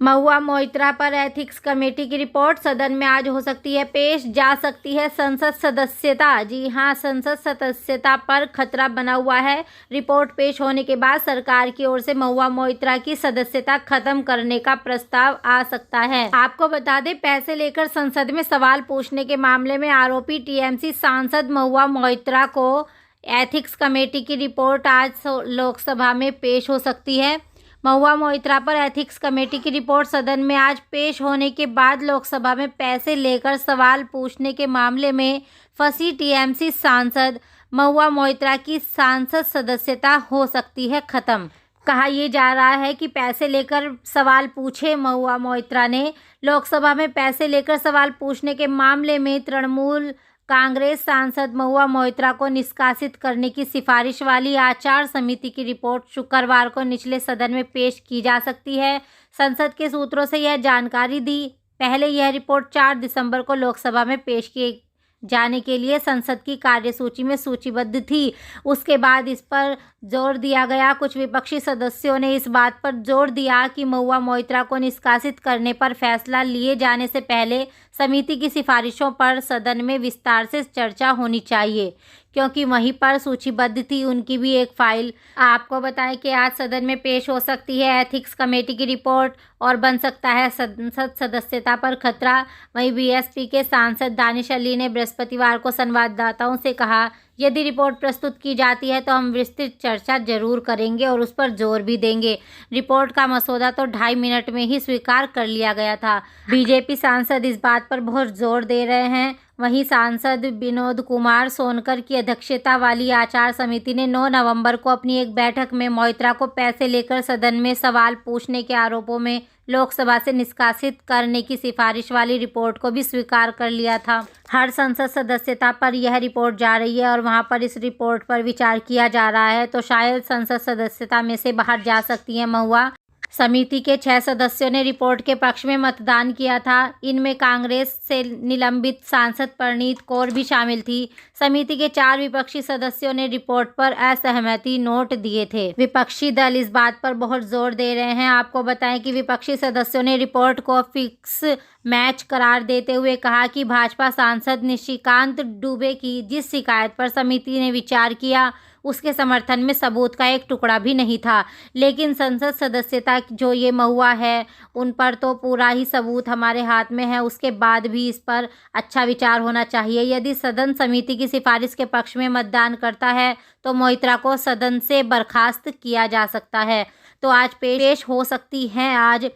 महुआ मोइत्रा पर ethics committee की report सदन में आज हो सकती है पेश, जा सकती है संसद सदस्यता। जी हां, संसद सदस्यता पर खतरा बना हुआ है। रिपोर्ट पेश होने के बाद सरकार की ओर से महुआ मोइत्रा की सदस्यता खत्म करने का प्रस्ताव आ सकता है। आपको बता दें, पैसे लेकर संसद में सवाल पूछने के मामले में आरोपी टीएमसी सांसद महुआ मोइत्रा को एथिक्स कमेटी की रिपोर्ट आज लोकसभा में पेश हो सकती है। महुआ मोइत्रा पर एथिक्स कमेटी की रिपोर्ट सदन में आज पेश होने के बाद लोकसभा में पैसे लेकर सवाल पूछने के मामले में फंसी टीएमसी सांसद महुआ मोइत्रा की सांसद सदस्यता हो सकती है खत्म। कहा यह जा रहा है कि पैसे लेकर सवाल पूछे महुआ मोइत्रा ने। लोकसभा में पैसे लेकर सवाल पूछने के मामले में तृणमूल कांग्रेस सांसद महुआ मोइत्रा को निष्कासित करने की सिफारिश वाली आचार समिति की रिपोर्ट शुक्रवार को निचले सदन में पेश की जा सकती है। संसद के सूत्रों से यह जानकारी दी। पहले यह रिपोर्ट 4 दिसंबर को लोकसभा में पेश किए जाने के लिए संसद की कार्यसूची में सूचीबद्ध थी। उसके बाद इस पर जोर दिया गया। कुछ विपक्षी सदस्यों ने इस बात पर जोर दिया कि महुआ मोइत्रा को निष्कासित करने पर फैसला लिए जाने से पहले समिति की सिफारिशों पर सदन में विस्तार से चर्चा होनी चाहिए, क्योंकि वहीं पर सूचीबद्ध थी उनकी भी एक फाइल। आपको बताएं कि आज सदन में पेश हो सकती है एथिक्स कमेटी की रिपोर्ट और बन सकता है संसद सदस्यता पर खतरा। वहीं बीएसपी के सांसद दानिश अली ने बृहस्पतिवार को संवाददाताओं से कहा, यदि रिपोर्ट प्रस्तुत की जाती है तो हम विस्तृत चर्चा जरूर करेंगे और उस पर जोर भी देंगे। रिपोर्ट का मसौदा तो 2.5 मिनट में ही स्वीकार कर लिया गया था। बीजेपी सांसद इस बात पर बहुत जोर दे रहे हैं। वहीं सांसद विनोद कुमार सोनकर की अध्यक्षता वाली आचार समिति ने 9 नवंबर को अपनी एक बैठक में मोइत्रा को पैसे लेकर सदन में सवाल पूछने के आरोपों में लोकसभा से निष्कासित करने की सिफारिश वाली रिपोर्ट को भी स्वीकार कर लिया था। हर संसद सदस्यता पर यह रिपोर्ट जा रही है और वहां पर इस रिपोर्ट पर विचार किया जा रहा है, तो शायद संसद सदस्यता में से बाहर जा सकती है महुआ। समिति के 6 सदस्यों ने रिपोर्ट के पक्ष में मतदान किया था। इनमें कांग्रेस से निलंबित सांसद परनीत कौर भी शामिल थी। समिति के 4 विपक्षी सदस्यों ने रिपोर्ट पर असहमति नोट दिए थे। विपक्षी दल इस बात पर बहुत जोर दे रहे हैं। आपको बताएं कि विपक्षी सदस्यों ने रिपोर्ट को फिक्स मैच करार देते हुए कहा कि भाजपा सांसद निशिकांत दुबे की जिस शिकायत पर समिति ने विचार किया उसके समर्थन में सबूत का एक टुकड़ा भी नहीं था। लेकिन संसद सदस्यता जो ये महुआ है, उन पर तो पूरा ही सबूत हमारे हाथ में है। उसके बाद भी इस पर अच्छा विचार होना चाहिए। यदि सदन समिति की सिफारिश के पक्ष में मतदान करता है तो मोइत्रा को सदन से बर्खास्त किया जा सकता है। तो आज पेश हो सकती हैं आज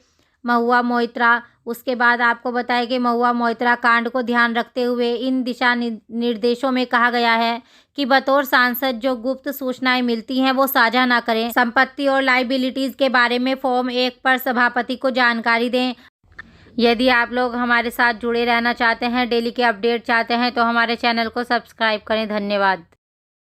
महुआ मोइत्रा। उसके बाद आपको बताएं कि महुआ मोइत्रा कांड को ध्यान रखते हुए इन दिशा निर्देशों में कहा गया है कि बतौर सांसद जो गुप्त सूचनाएं मिलती हैं वो साझा ना करें। संपत्ति और लायबिलिटीज के बारे में फॉर्म 1 पर सभापति को जानकारी दें। यदि आप लोग हमारे साथ जुड़े रहना चाहते हैं, डेली के अपडेट चाहते हैं, तो हमारे चैनल को सब्सक्राइब करें। धन्यवाद।